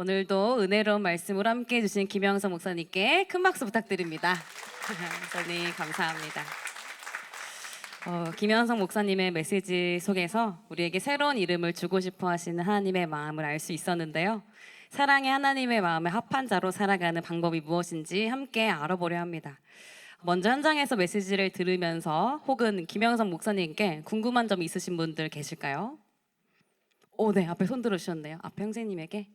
오늘도 은혜로운 말씀으로 함께해 주신 김영석 목사님께 큰 박수 부탁드립니다. 목사님 감사합니다. 김영석 목사님의 메시지 속에서 우리에게 새로운 이름을 주고 싶어 하시는 하나님의 마음을 알 수 있었는데요. 사랑의 하나님의 마음에 합한 자로 살아가는 방법이 무엇인지 함께 알아보려 합니다. 먼저 현장에서 메시지를 들으면서 혹은 김영석 목사님께 궁금한 점 있으신 분들 계실까요? 네, 앞에 손 들어주셨네요. 앞에 형제님에게.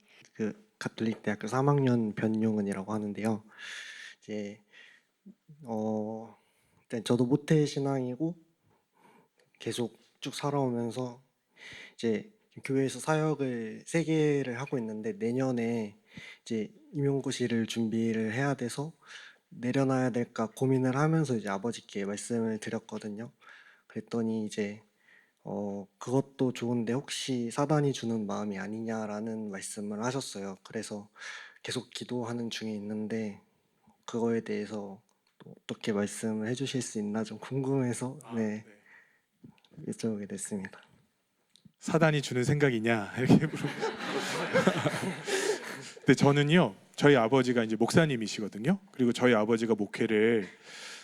가톨릭 대학교 3학년 변용은이라고 하는데요. 이제 일단 저도 모태 신앙이고 계속 쭉 살아오면서 이제 교회에서 사역을 3개를 하고 있는데 내년에 이제 임용고시를 준비를 해야 돼서 내려놔야 될까 고민을 하면서 이제 아버지께 말씀을 드렸거든요. 그랬더니 이제 그것도 좋은데 혹시 사단이 주는 마음이 아니냐라는 말씀을 하셨어요. 그래서 계속 기도하는 중에 있는데 그거에 대해서 또 어떻게 말씀을 해주실 수 있나 좀 궁금해서 여쭤보게 됐습니다. 사단이 주는 생각이냐 이렇게 물어보고. 근데 저는요, 저희 아버지가 이제 목사님이시거든요. 그리고 저희 아버지가 목회를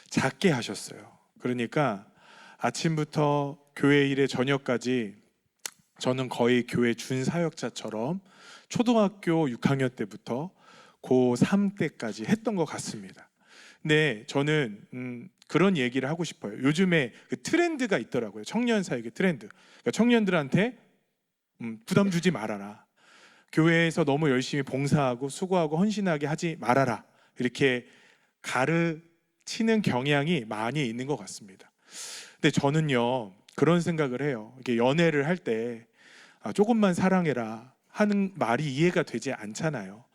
작게 하셨어요. 그러니까 아침부터 교회 일에 저녁까지 저는 거의 교회 준사역자처럼 초등학교 6학년 때부터 고3 때까지 했던 것 같습니다. 근데 저는 그런 얘기를 하고 싶어요. 요즘에 그 트렌드가 있더라고요. 청년 사역의 트렌드. 그러니까 청년들한테 부담 주지 말아라. 교회에서 너무 열심히 봉사하고 수고하고 헌신하게 하지 말아라. 이렇게 가르치는 경향이 많이 있는 것 같습니다. 근데 저는요, 그런 생각을 해요. 이게 연애를 할 때 조금만 사랑해라 하는 말이 이해가 되지 않잖아요.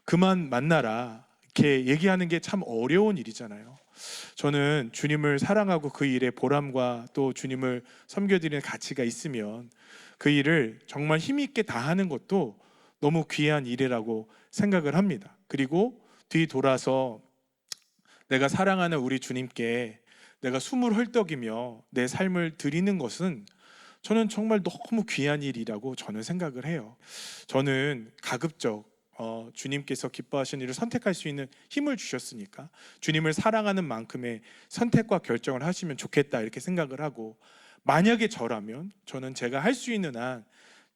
그만 만나라 이렇게 얘기하는 게 참 어려운 일이잖아요. 저는 주님을 사랑하고 그 일에 보람과 또 주님을 섬겨드리는 가치가 있으면 그 일을 정말 힘있게 다하는 것도 너무 귀한 일이라고 생각을 합니다. 그리고 뒤돌아서 내가 사랑하는 우리 주님께 내가 숨을 헐떡이며 내 삶을 드리는 것은 저는 정말 너무 귀한 일이라고 저는 생각을 해요. 저는 가급적 주님께서 기뻐하시는 일을 선택할 수 있는 힘을 주셨으니까 주님을 사랑하는 만큼의 선택과 결정을 하시면 좋겠다 이렇게 생각을 하고, 만약에 저라면 저는 제가 할 수 있는 한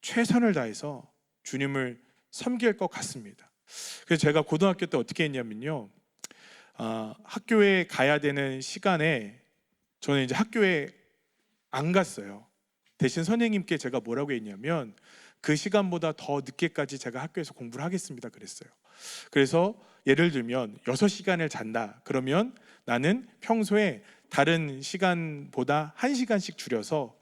최선을 다해서 주님을 섬길 것 같습니다. 그래서 제가 고등학교 때 어떻게 했냐면요, 학교에 가야 되는 시간에 저는 이제 학교에 안 갔어요. 대신 선생님께 제가 뭐라고 했냐면 그 시간보다 더 늦게까지 제가 학교에서 공부를 하겠습니다 그랬어요. 그래서 예를 들면 6시간을 잔다 그러면 나는 평소에 다른 시간보다 1시간씩 줄여서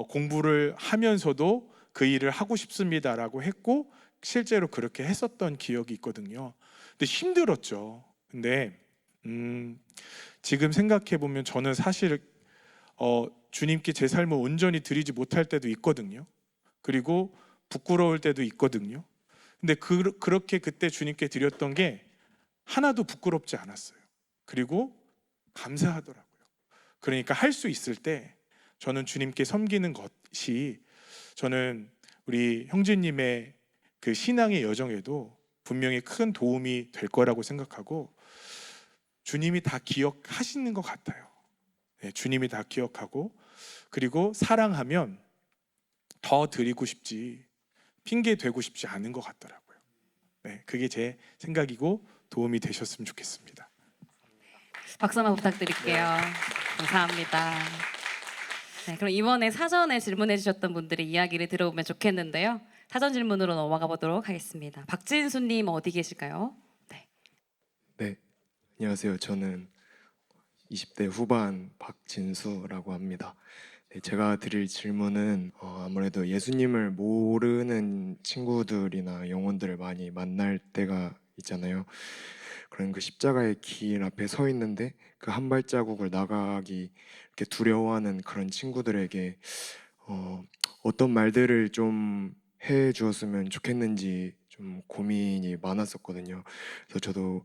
공부를 하면서도 그 일을 하고 싶습니다라고 했고, 실제로 그렇게 했었던 기억이 있거든요. 근데 힘들었죠. 근데 지금 생각해 보면 저는 사실 주님께 제 삶을 온전히 드리지 못할 때도 있거든요. 그리고 부끄러울 때도 있거든요. 근데 그렇게 그때 주님께 드렸던 게 하나도 부끄럽지 않았어요. 그리고 감사하더라고요. 그러니까 할 수 있을 때 저는 주님께 섬기는 것이 저는 우리 형제님의 그 신앙의 여정에도 분명히 큰 도움이 될 거라고 생각하고, 주님이 다 기억하시는 것 같아요. 주님이 다 기억하고, 그리고 사랑하면 더 드리고 싶지 핑계 대고 싶지 않은 것 같더라고요. 그게 제 생각이고 도움이 되셨으면 좋겠습니다. 박수 한번 부탁드릴게요. 감사합니다. 네, 그럼 이번에 사전에 질문해 주셨던 분들의 이야기를 들어보면 좋겠는데요. 사전 질문으로 넘어가 보도록 하겠습니다. 박진수님 어디 계실까요? 네, 안녕하세요. 저는 20대 후반 박진수라고 합니다. 네, 제가 드릴 질문은 아무래도 예수님을 모르는 친구들이나 영혼들을 많이 만날 때가 있잖아요. 그런 그 십자가의 길 앞에 서 있는데 그 한 발자국을 나가기 이렇게 두려워하는 그런 친구들에게 어떤 말들을 좀 해 주었으면 좋겠는지 좀 고민이 많았었거든요. 그래서 저도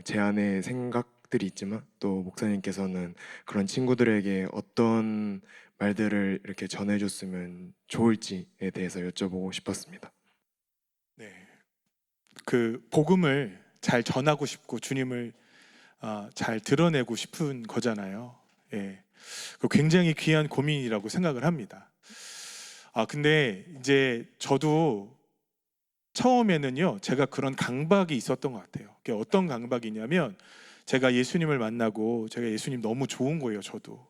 제 안에 생각들이 있지만 또 목사님께서는 그런 친구들에게 어떤 말들을 이렇게 전해줬으면 좋을지에 대해서 여쭤보고 싶었습니다. 네, 그 복음을 잘 전하고 싶고 주님을 잘 드러내고 싶은 거잖아요. 예, 그 굉장히 귀한 고민이라고 생각을 합니다. 근데 이제 저도 처음에는요, 제가 그런 강박이 있었던 것 같아요. 그게 어떤 강박이냐면, 제가 예수님을 만나고 제가 예수님 너무 좋은 거예요, 저도.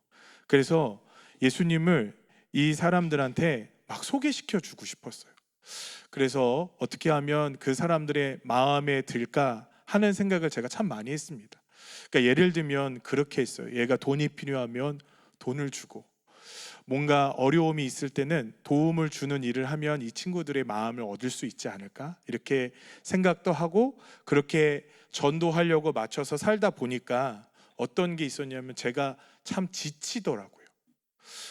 그래서 예수님을 이 사람들한테 막 소개시켜 주고 싶었어요. 그래서 어떻게 하면 그 사람들의 마음에 들까 하는 생각을 제가 참 많이 했습니다. 그러니까 예를 들면 그렇게 했어요. 얘가 돈이 필요하면 돈을 주고, 뭔가 어려움이 있을 때는 도움을 주는 일을 하면 이 친구들의 마음을 얻을 수 있지 않을까, 이렇게 생각도 하고, 그렇게 전도하려고 맞춰서 살다 보니까 어떤 게 있었냐면, 제가 참 지치더라고요.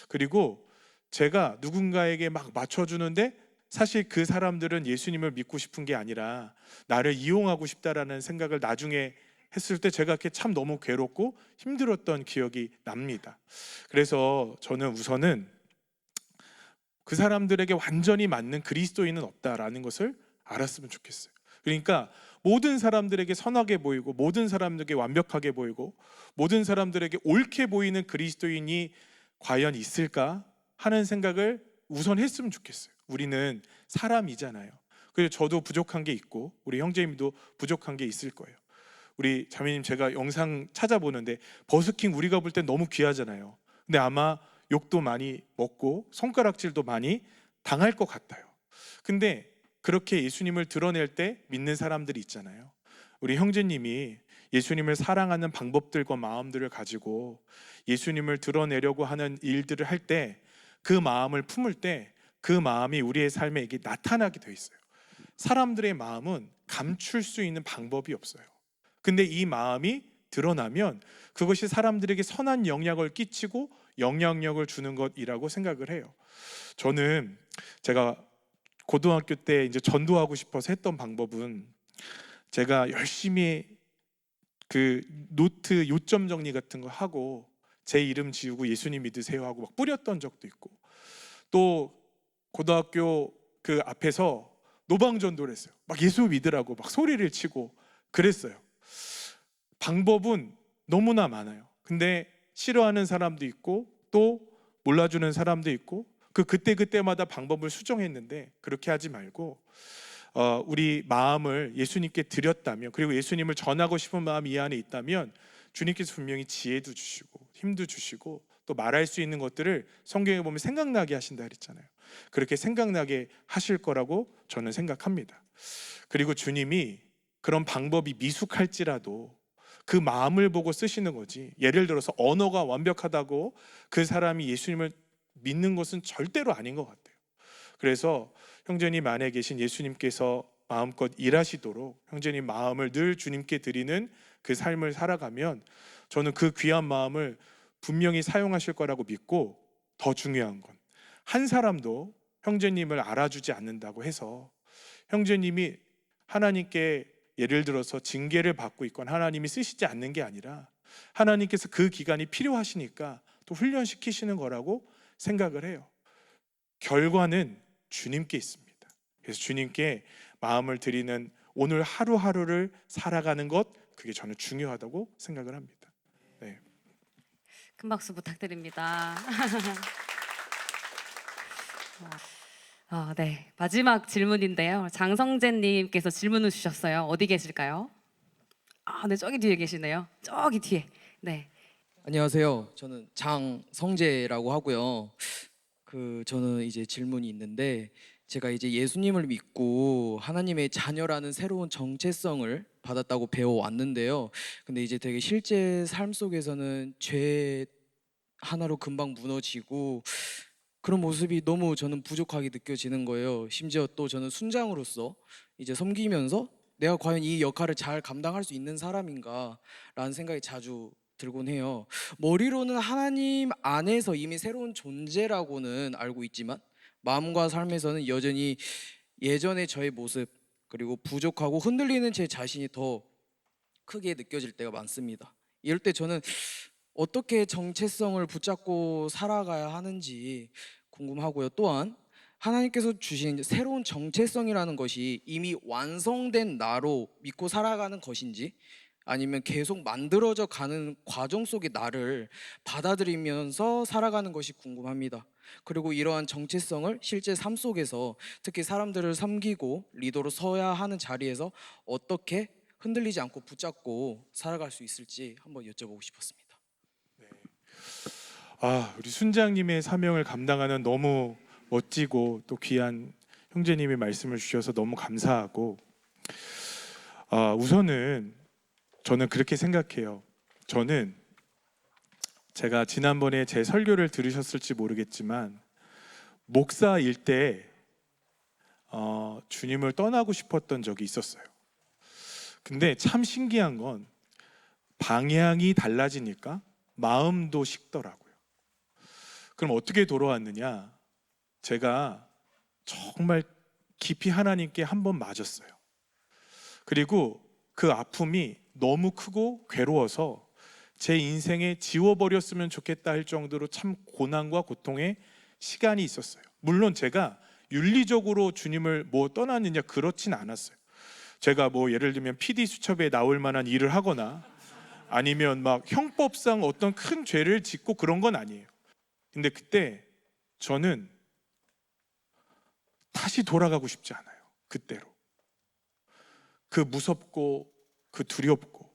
그리고 제가 누군가에게 막 맞춰주는데 사실 그 사람들은 예수님을 믿고 싶은 게 아니라 나를 이용하고 싶다라는 생각을 나중에 했을 때 제가 그게 참 너무 괴롭고 힘들었던 기억이 납니다. 그래서 저는 우선은 그 사람들에게 완전히 맞는 그리스도인은 없다라는 것을 알았으면 좋겠어요. 그러니까 모든 사람들에게 선하게 보이고, 모든 사람들에게 완벽하게 보이고, 모든 사람들에게 옳게 보이는 그리스도인이 과연 있을까 하는 생각을 우선 했으면 좋겠어요. 우리는 사람이잖아요. 그래서 저도 부족한 게 있고 우리 형제님도 부족한 게 있을 거예요. 우리 자매님, 제가 영상 찾아보는데 버스킹 우리가 볼 땐 너무 귀하잖아요. 근데 아마 욕도 많이 먹고 손가락질도 많이 당할 것 같아요. 근데 그렇게 예수님을 드러낼 때 믿는 사람들이 있잖아요. 우리 형제님이 예수님을 사랑하는 방법들과 마음들을 가지고 예수님을 드러내려고 하는 일들을 할 때, 그 마음을 품을 때 그 마음이 우리의 삶에 이게 나타나게 돼 있어요. 사람들의 마음은 감출 수 있는 방법이 없어요. 근데 이 마음이 드러나면 그것이 사람들에게 선한 영향을 끼치고 영향력을 주는 것이라고 생각을 해요. 저는 제가 고등학교 때 이제 전도하고 싶어서 했던 방법은, 제가 열심히 그 노트 요점 정리 같은 거 하고 제 이름 지우고 예수님 믿으세요 하고 막 뿌렸던 적도 있고, 또 고등학교 그 앞에서 노방전도를 했어요. 막 예수 믿으라고 막 소리를 치고 그랬어요. 방법은 너무나 많아요. 근데 싫어하는 사람도 있고 또 몰라주는 사람도 있고, 그때마다 방법을 수정했는데, 그렇게 하지 말고 우리 마음을 예수님께 드렸다면, 그리고 예수님을 전하고 싶은 마음이 이 안에 있다면 주님께서 분명히 지혜도 주시고 힘도 주시고, 또 말할 수 있는 것들을 성경에 보면 생각나게 하신다 그랬잖아요. 그렇게 생각나게 하실 거라고 저는 생각합니다. 그리고 주님이 그런 방법이 미숙할지라도 그 마음을 보고 쓰시는 거지, 예를 들어서 언어가 완벽하다고 그 사람이 예수님을 믿는 것은 절대로 아닌 것 같아요. 그래서 형제님 안에 계신 예수님께서 마음껏 일하시도록 형제님 마음을 늘 주님께 드리는 그 삶을 살아가면, 저는 그 귀한 마음을 분명히 사용하실 거라고 믿고, 더 중요한 건 한 사람도 형제님을 알아주지 않는다고 해서 형제님이 하나님께 예를 들어서 징계를 받고 있거나 하나님이 쓰시지 않는 게 아니라, 하나님께서 그 기간이 필요하시니까 또 훈련시키시는 거라고 생각을 해요. 결과는 주님께 있습니다. 그래서 주님께 마음을 드리는 오늘 하루하루를 살아가는 것, 그게 저는 중요하다고 생각을 합니다. 네. 큰 박수 부탁드립니다. 네, 마지막 질문인데요. 장성재님께서 질문을 주셨어요. 어디 계실까요? 네, 저기 뒤에 계시네요. 저기 뒤에. 네. 안녕하세요. 저는 장성재라고 하고요. 저는 이제 질문이 있는데, 제가 이제 예수님을 믿고 하나님의 자녀라는 새로운 정체성을 받았다고 배워왔는데요. 근데 이제 되게 실제 삶 속에서는 죄 하나로 금방 무너지고 그런 모습이 너무 저는 부족하게 느껴지는 거예요. 심지어 또 저는 순장으로서 이제 섬기면서 내가 과연 이 역할을 잘 감당할 수 있는 사람인가라는 생각이 자주 들곤 해요. 머리로는 하나님 안에서 이미 새로운 존재라고는 알고 있지만 마음과 삶에서는 여전히 예전의 저의 모습, 그리고 부족하고 흔들리는 제 자신이 더 크게 느껴질 때가 많습니다. 이럴 때 저는 어떻게 정체성을 붙잡고 살아가야 하는지 궁금하고요. 또한 하나님께서 주신 이제 새로운 정체성이라는 것이 이미 완성된 나로 믿고 살아가는 것인지, 아니면 계속 만들어져 가는 과정 속의 나를 받아들이면서 살아가는 것이 궁금합니다. 그리고 이러한 정체성을 실제 삶 속에서, 특히 사람들을 섬기고 리더로 서야 하는 자리에서 어떻게 흔들리지 않고 붙잡고 살아갈 수 있을지 한번 여쭤보고 싶었습니다. 우리 순장님의 사명을 감당하는 너무 멋지고 또 귀한 형제님의 말씀을 주셔서 너무 감사하고, 우선은 저는 그렇게 생각해요. 저는 제가 지난번에 제 설교를 들으셨을지 모르겠지만 목사일 때 주님을 떠나고 싶었던 적이 있었어요. 근데 참 신기한 건 방향이 달라지니까 마음도 식더라고요. 그럼 어떻게 돌아왔느냐? 제가 정말 깊이 하나님께 한 번 맞았어요. 그리고 그 아픔이 너무 크고 괴로워서 제 인생에 지워버렸으면 좋겠다 할 정도로 참 고난과 고통의 시간이 있었어요. 물론 제가 윤리적으로 주님을 떠났느냐, 그렇진 않았어요. 제가 예를 들면 PD 수첩에 나올 만한 일을 하거나 아니면 막 형법상 어떤 큰 죄를 짓고 그런 건 아니에요. 근데 그때 저는 다시 돌아가고 싶지 않아요. 그때로. 그 무섭고 그 두렵고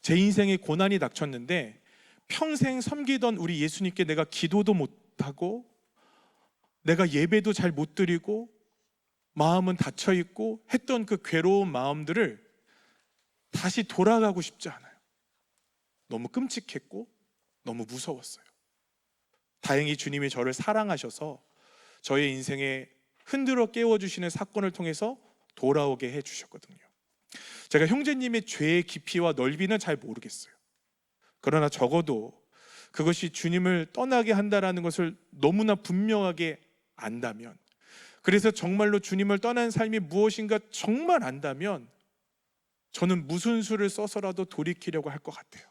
제 인생에 고난이 닥쳤는데, 평생 섬기던 우리 예수님께 내가 기도도 못하고 내가 예배도 잘 못 드리고 마음은 닫혀 있고 했던 그 괴로운 마음들을 다시 돌아가고 싶지 않아요. 너무 끔찍했고 너무 무서웠어요. 다행히 주님이 저를 사랑하셔서 저의 인생에 흔들어 깨워주시는 사건을 통해서 돌아오게 해주셨거든요. 제가 형제님의 죄의 깊이와 넓이는 잘 모르겠어요. 그러나 적어도 그것이 주님을 떠나게 한다는 것을 너무나 분명하게 안다면, 그래서 정말로 주님을 떠난 삶이 무엇인가 정말 안다면 저는 무슨 수를 써서라도 돌이키려고 할 것 같아요.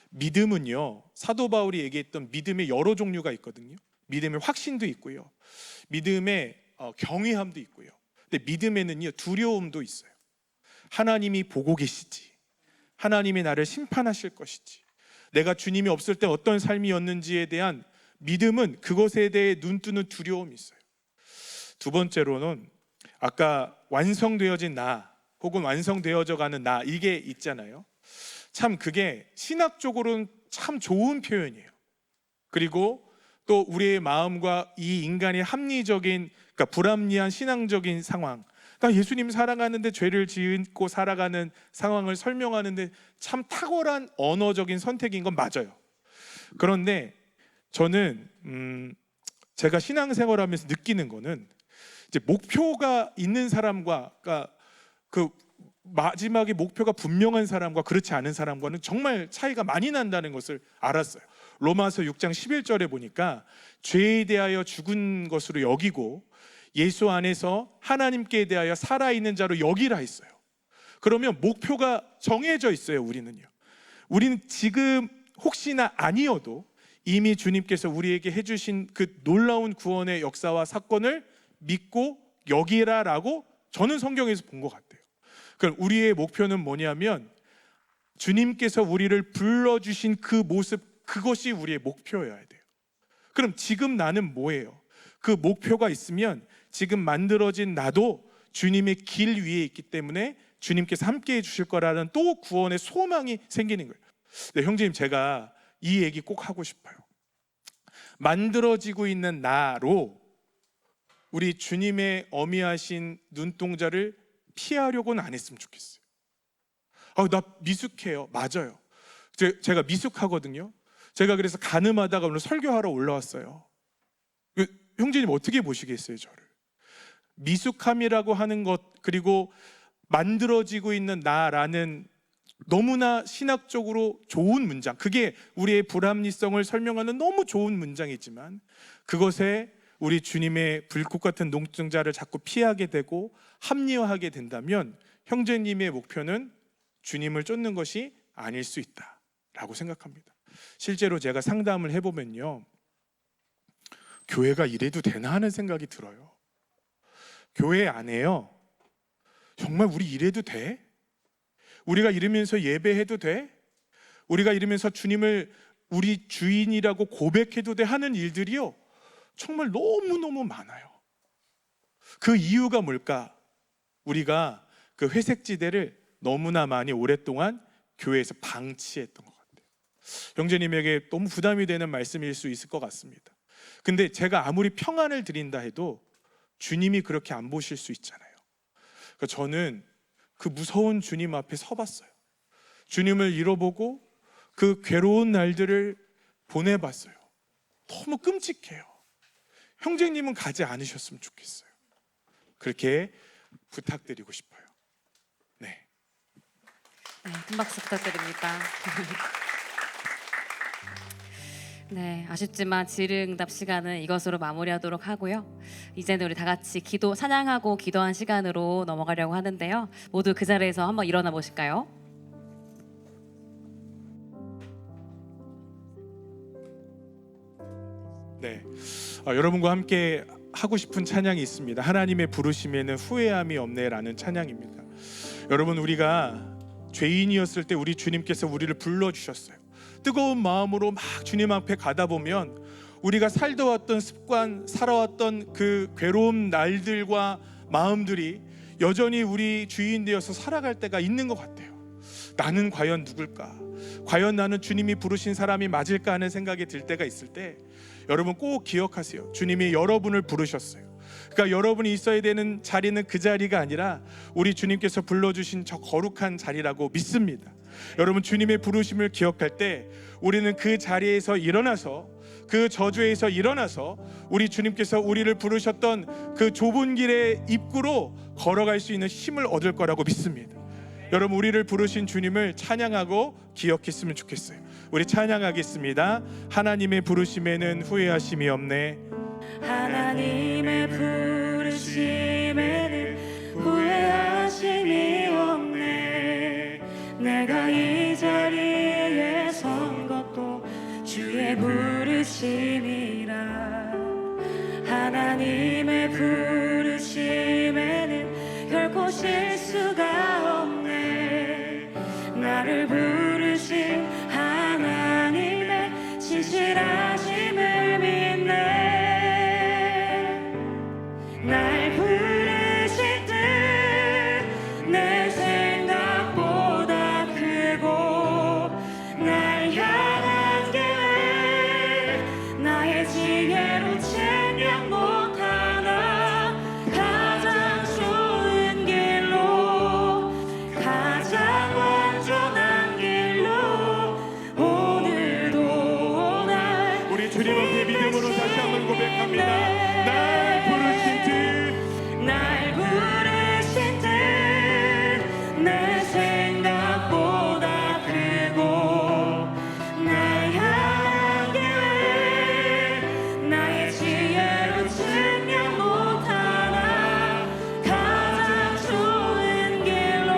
믿음은요, 사도 바울이 얘기했던 믿음의 여러 종류가 있거든요. 믿음의 확신도 있고요, 믿음의 경외함도 있고요. 근데 믿음에는요, 두려움도 있어요. 하나님이 보고 계시지, 하나님이 나를 심판하실 것이지, 내가 주님이 없을 때 어떤 삶이었는지에 대한 믿음은 그것에 대해 눈뜨는 두려움이 있어요. 두 번째로는 아까 완성되어진 나 혹은 완성되어져 가는 나, 이게 있잖아요. 참 그게 신학적으로는 참 좋은 표현이에요. 그리고 또 우리의 마음과 이 인간의 합리적인, 그러니까 불합리한 신앙적인 상황, 그러니까 예수님 사랑하는데 죄를 짓고 살아가는 상황을 설명하는데 참 탁월한 언어적인 선택인 건 맞아요. 그런데 저는 제가 신앙생활하면서 느끼는 거는, 이제 목표가 있는 사람과, 그러니까 그 마지막에 목표가 분명한 사람과 그렇지 않은 사람과는 정말 차이가 많이 난다는 것을 알았어요. 로마서 6장 11절에 보니까 죄에 대하여 죽은 것으로 여기고 예수 안에서 하나님께 대하여 살아있는 자로 여기라 했어요. 그러면 목표가 정해져 있어요. 우리는 지금 혹시나 아니어도 이미 주님께서 우리에게 해주신 그 놀라운 구원의 역사와 사건을 믿고 여기라라고 저는 성경에서 본 것 같아요. 그럼 우리의 목표는 뭐냐면 주님께서 우리를 불러주신 그 모습, 그것이 우리의 목표여야 돼요. 그럼 지금 나는 뭐예요? 그 목표가 있으면 지금 만들어진 나도 주님의 길 위에 있기 때문에 주님께서 함께 해주실 거라는 또 구원의 소망이 생기는 거예요. 네, 형제님, 제가 이 얘기 꼭 하고 싶어요. 만들어지고 있는 나로 우리 주님의 어미하신 눈동자를 피하려고는 안 했으면 좋겠어요. 나 미숙해요. 맞아요. 제가 미숙하거든요. 제가 그래서 가늠하다가 오늘 설교하러 올라왔어요. 형제님 어떻게 보시겠어요, 저를? 미숙함이라고 하는 것, 그리고 만들어지고 있는 나라는 너무나 신학적으로 좋은 문장, 그게 우리의 불합리성을 설명하는 너무 좋은 문장이지만 그것에 우리 주님의 불꽃 같은 눈동자를 자꾸 피하게 되고 합리화하게 된다면 형제님의 목표는 주님을 쫓는 것이 아닐 수 있다라고 생각합니다. 실제로 제가 상담을 해보면요, 교회가 이래도 되나 하는 생각이 들어요. 교회 안에요. 정말 우리 이래도 돼? 우리가 이러면서 예배해도 돼? 우리가 이러면서 주님을 우리 주인이라고 고백해도 돼? 하는 일들이요, 정말 너무너무 많아요. 그 이유가 뭘까? 우리가 그 회색지대를 너무나 많이 오랫동안 교회에서 방치했던 것 같아요. 형제님에게 너무 부담이 되는 말씀일 수 있을 것 같습니다. 근데 제가 아무리 평안을 드린다 해도 주님이 그렇게 안 보실 수 있잖아요. 그러니까 저는 그 무서운 주님 앞에 서봤어요. 주님을 잃어보고 그 괴로운 날들을 보내봤어요. 너무 끔찍해요. 형제님은 가지 않으셨으면 좋겠어요. 그렇게 부탁드리고 싶어요. 네. 네, 큰 박수 부탁드립니다. 네, 아쉽지만 질의응답 시간은 이것으로 마무리하도록 하고요. 이제는 우리 다 같이 기도, 찬양하고 기도한 시간으로 넘어가려고 하는데요. 모두 그 자리에서 한번 일어나 보실까요? 네, 여러분과 함께 하고 싶은 찬양이 있습니다. 하나님의 부르심에는 후회함이 없네라는 찬양입니다. 여러분, 우리가 죄인이었을 때 우리 주님께서 우리를 불러주셨어요. 뜨거운 마음으로 막 주님 앞에 가다 보면 우리가 살다 왔던 습관, 살아왔던 그 괴로운 날들과 마음들이 여전히 우리 주인 되어서 살아갈 때가 있는 것 같아요. 나는 과연 누굴까? 과연 나는 주님이 부르신 사람이 맞을까 하는 생각이 들 때가 있을 때, 여러분 꼭 기억하세요. 주님이 여러분을 부르셨어요. 그러니까 여러분이 있어야 되는 자리는 그 자리가 아니라 우리 주님께서 불러주신 저 거룩한 자리라고 믿습니다. 여러분, 주님의 부르심을 기억할 때 우리는 그 자리에서 일어나서, 그 저주에서 일어나서 우리 주님께서 우리를 부르셨던 그 좁은 길의 입구로 걸어갈 수 있는 힘을 얻을 거라고 믿습니다. 여러분, 우리를 부르신 주님을 찬양하고 기억했으면 좋겠어요. 우리 찬양하겠습니다. 하나님의 부르심에는 후회하심이 없네. 하나님의 부르심에는 후회하심이 없네. 내가 이 자리에 선 것도 주의 부르심이라. 하나님의 부르심에는 결코 실수가 없네. 나를 부르신 하나님의 진실하심을 믿네. 날 부르실 듯 내 생각보다 크고, 날 향한 길 나의 지혜로 측량 못하나. 가장 좋은 길로, 가장 완전한 길로 오늘도 날 우리 주님 앞에 믿음으로 다시 한번 고백합니다. 날 부르신 듯, 날 부르신 듯 내 생각보다 크고, 날 향한 길 나의 지혜로 측량 못하나. 가장 좋은 길로,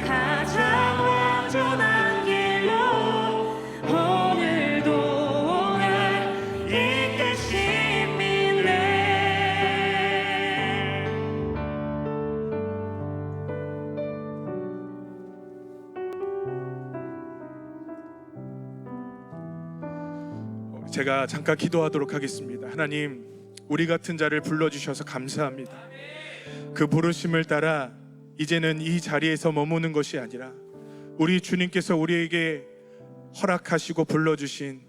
가장 완전한 길로 오늘도 날 이끄신 믿네. 제가 잠깐 기도하도록 하겠습니다. 하나님, 우리 같은 자를 불러주셔서 감사합니다. 그 부르심을 따라 이제는 이 자리에서 머무는 것이 아니라 우리 주님께서 우리에게 허락하시고 불러주신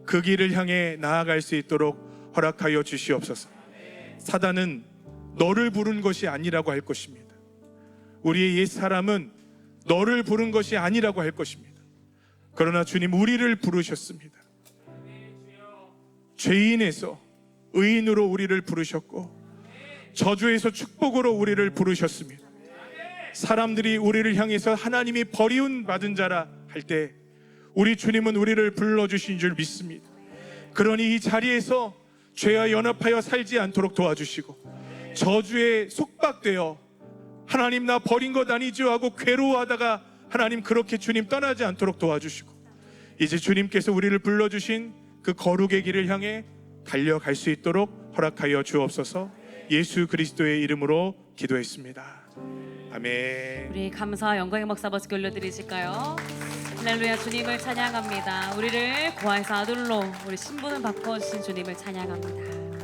그 길을 향해 나아갈 수 있도록 허락하여 주시옵소서. 사단은 너를 부른 것이 아니라고 할 것입니다. 우리의 옛 사람은 너를 부른 것이 아니라고 할 것입니다. 그러나 주님, 우리를 부르셨습니다. 죄인에서 의인으로 우리를 부르셨고, 저주에서 축복으로 우리를 부르셨습니다. 사람들이 우리를 향해서 하나님이 버리운 받은 자라 할 때 우리 주님은 우리를 불러주신 줄 믿습니다. 그러니 이 자리에서 죄와 연합하여 살지 않도록 도와주시고, 저주에 속박되어 하나님 나 버린 것 아니죠 하고 괴로워하다가 하나님 그렇게 주님 떠나지 않도록 도와주시고, 이제 주님께서 우리를 불러주신 그 거룩의 길을 향해 달려갈 수 있도록 허락하여 주옵소서. 예수 그리스도의 이름으로 기도했습니다. 아멘. 우리 감사와 영광의 박수 한번 올려드리실까요? 할렐루야. 주님을 찬양합니다. 우리를 고아에서 아들로 우리 신분을 바꿔주신 주님을 찬양합니다.